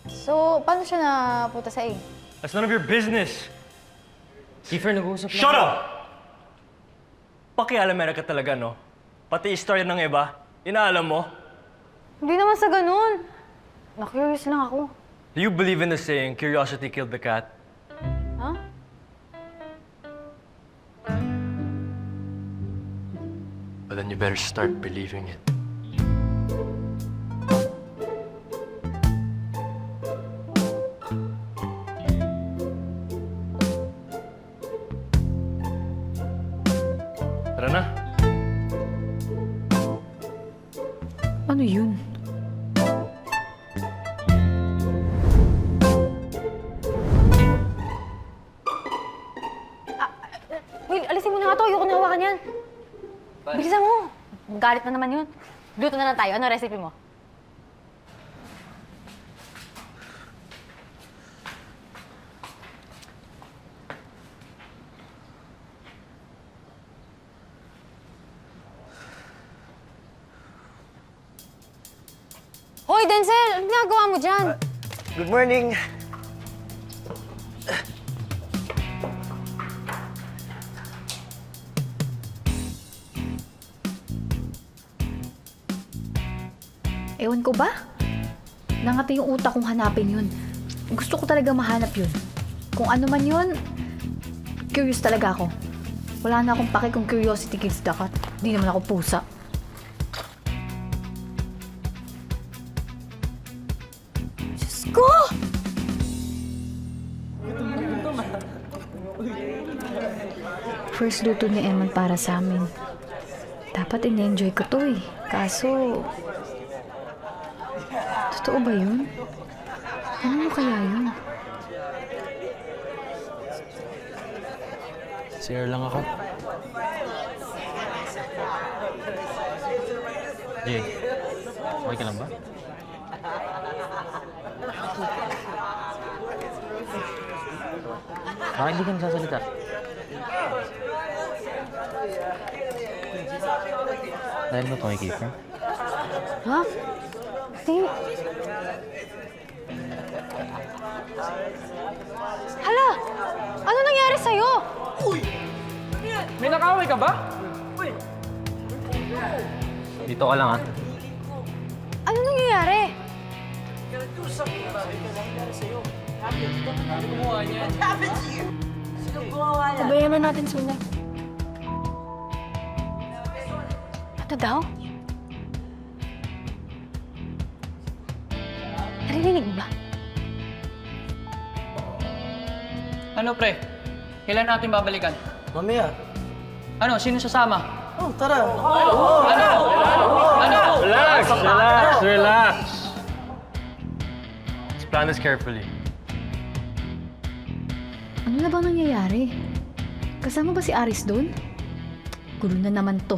So, paano siya napunta sa A? That's none of your business! Kiefer, nag-uusap lang. Shut up! Pakialamera ka talaga, no? Pati istorya ng iba, inaalam mo? Hindi naman sa ganun. Na-curious lang ako. Do you believe in the saying, curiosity killed the cat? Ha? Well, then you better start believing it. Tara na. Ano yun? Will, alisin mo na nga to. Ayoko na hawakan yan. Bilisan mo. Galit na naman yun. Luto na lang tayo. Ano recipe mo? Hoy, Denzel! Anong ginagawa mo dyan? Good morning. Ewan ko ba? Nangati yung utak kong hanapin yun. Gusto ko talaga mahanap yun. Kung ano man yun, curious talaga ako. Wala na akong pake kung curiosity kills the cat. Hindi naman ako pusa. Diyos ko! First luto ni Eman para sa amin. Dapat in-enjoy ko to eh. Kaso, totoo ba yun? Ano kaya yun? CR lang ako. Jay, okay ka lang ba? Bakit hindi ka nagsasalita? Dahil ba ito kay Kiefer? Ha? Di... Hala! Ano nangyari sa'yo? May nakaway ka ba? Dito ka lang, ha? Ano nangyayari? Pabayaan na natin sila. Ano daw? Narinig ba? Ano, pre? Kailan natin babalikan? Mamaya. Ano? Sino sasama? Oh, tara. Relax! Relax! Relax! Let's plan this carefully. Ano na bang nangyayari? Kasama ba si Aris doon? Gulo na naman to.